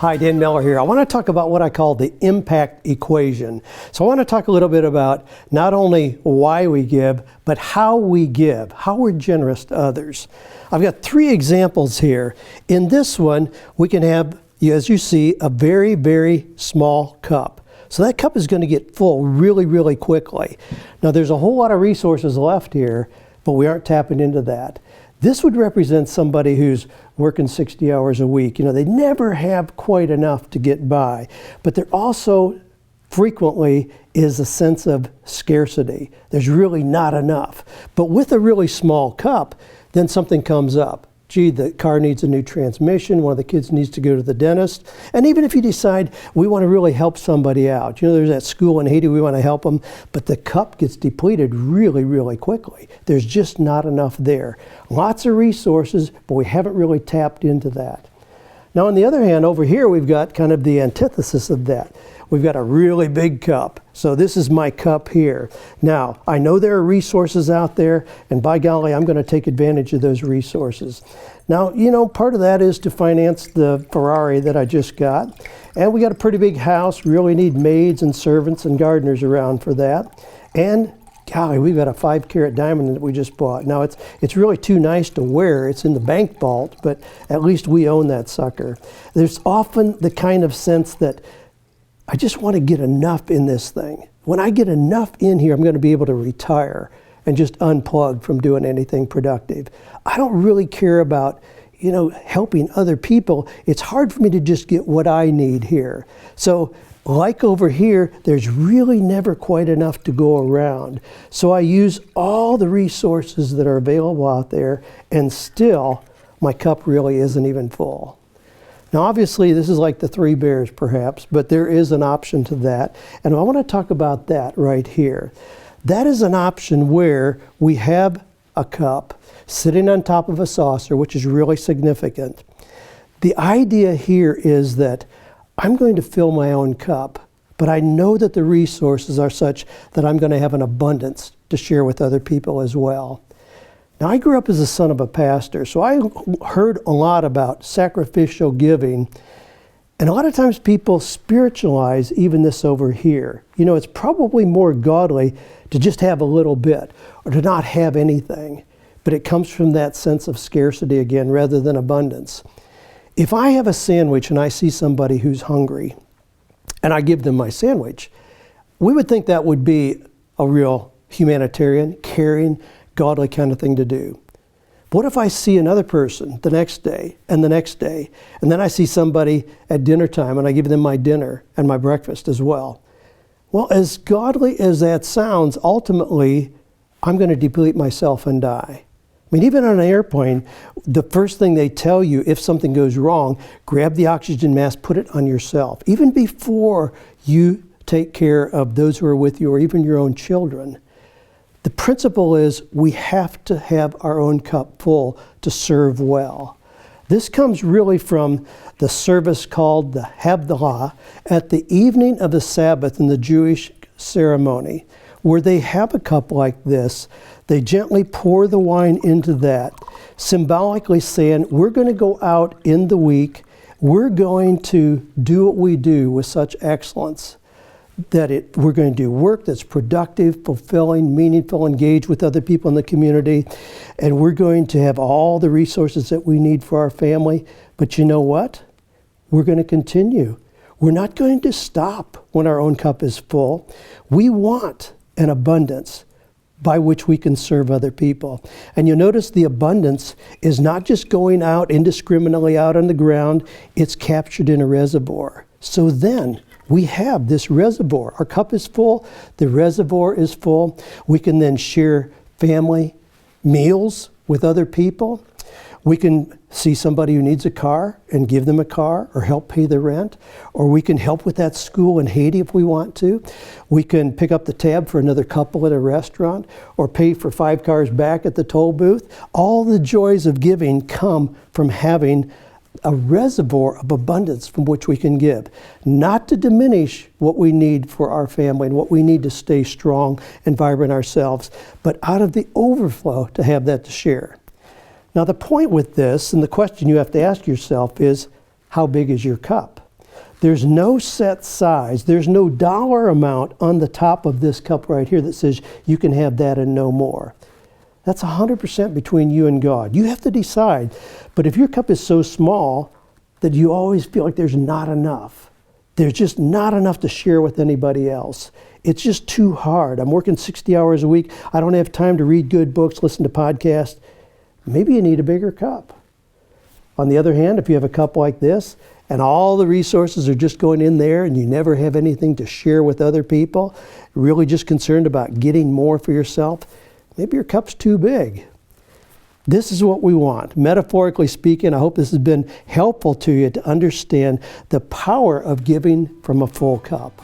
Hi, Dan Miller here. I want to talk about what I call the impact equation. So I want to talk a little bit about not only why we give, but how we give, how we're generous to others. I've got 3 examples here. In this one, we can have, as you see, a very, very small cup. So that cup is going to get full really, really quickly. Now there's a whole lot of resources left here, but we aren't tapping into that. This would represent somebody who's working 60 hours a week. You know, they never have quite enough to get by, but there also frequently is a sense of scarcity. There's really not enough. But with a really small cup, then something comes up. Gee, the car needs a new transmission, one of the kids needs to go to the dentist. And even if you decide we want to really help somebody out, you know, there's that school in Haiti, we want to help them, but the cup gets depleted really, really quickly. There's just not enough there. Lots of resources, but we haven't really tapped into that. Now, on the other hand, over here, we've got kind of the antithesis of that. We've got a really big cup. So this is my cup here. Now, I know there are resources out there, and by golly, I'm going to take advantage of those resources. Now, you know, part of that is to finance the Ferrari that I just got. And we got a pretty big house, really need maids and servants and gardeners around for that. And golly, we've got a 5-carat diamond that we just bought. Now, it's really too nice to wear. It's in the bank vault, but at least we own that sucker. There's often the kind of sense that I just want to get enough in this thing. When I get enough in here, I'm going to be able to retire and just unplug from doing anything productive. I don't really care about, you know, helping other people. It's hard for me to just get what I need here. So like over here, there's really never quite enough to go around. So I use all the resources that are available out there, and still my cup really isn't even full. Now, obviously, this is like the 3 bears, perhaps, but there is an option to that. And I want to talk about that right here. That is an option where we have a cup sitting on top of a saucer, which is really significant. The idea here is that I'm going to fill my own cup, but I know that the resources are such that I'm going to have an abundance to share with other people as well. Now, I grew up as the son of a pastor, so I heard a lot about sacrificial giving. And a lot of times people spiritualize even this over here. You know, it's probably more godly to just have a little bit or to not have anything. But it comes from that sense of scarcity again, rather than abundance. If I have a sandwich and I see somebody who's hungry and I give them my sandwich, we would think that would be a real humanitarian, caring, godly kind of thing to do. What if I see another person the next day, and then I see somebody at dinner time and I give them my dinner and my breakfast as well? Well, as godly as that sounds, ultimately, I'm going to deplete myself and die. I mean, even on an airplane, the first thing they tell you if something goes wrong, grab the oxygen mask, put it on yourself, even before you take care of those who are with you or even your own children. The principle is we have to have our own cup full to serve well. This comes really from the service called the Havdalah at the evening of the Sabbath in the Jewish ceremony, where they have a cup like this. They gently pour the wine into that, symbolically saying, we're going to go out in the week, we're going to do what we do with such excellence, that we're going to do work that's productive, fulfilling, meaningful, engage with other people in the community, and we're going to have all the resources that we need for our family. But you know what? We're going to continue. We're not going to stop when our own cup is full. We want an abundance by which we can serve other people. And you'll notice the abundance is not just going out indiscriminately out on the ground, it's captured in a reservoir. So then, we have this reservoir. Our cup is full, the reservoir is full. We can then share family meals with other people. We can see somebody who needs a car and give them a car or help pay the rent. Or we can help with that school in Haiti if we want to. We can pick up the tab for another couple at a restaurant or pay for 5 cars back at the toll booth. All the joys of giving come from having a reservoir of abundance from which we can give, not to diminish what we need for our family and what we need to stay strong and vibrant ourselves, but out of the overflow to have that to share. Now, the point with this, and the question you have to ask yourself is, how big is your cup? There's no set size. There's no dollar amount on the top of this cup right here that says you can have that and no more. That's 100% between you and God. You have to decide. But if your cup is so small that you always feel like there's not enough, there's just not enough to share with anybody else. It's just too hard. I'm working 60 hours a week. I don't have time to read good books, listen to podcasts. Maybe you need a bigger cup. On the other hand, if you have a cup like this and all the resources are just going in there and you never have anything to share with other people, really just concerned about getting more for yourself, maybe your cup's too big. This is what we want. Metaphorically speaking, I hope this has been helpful to you to understand the power of giving from a full cup.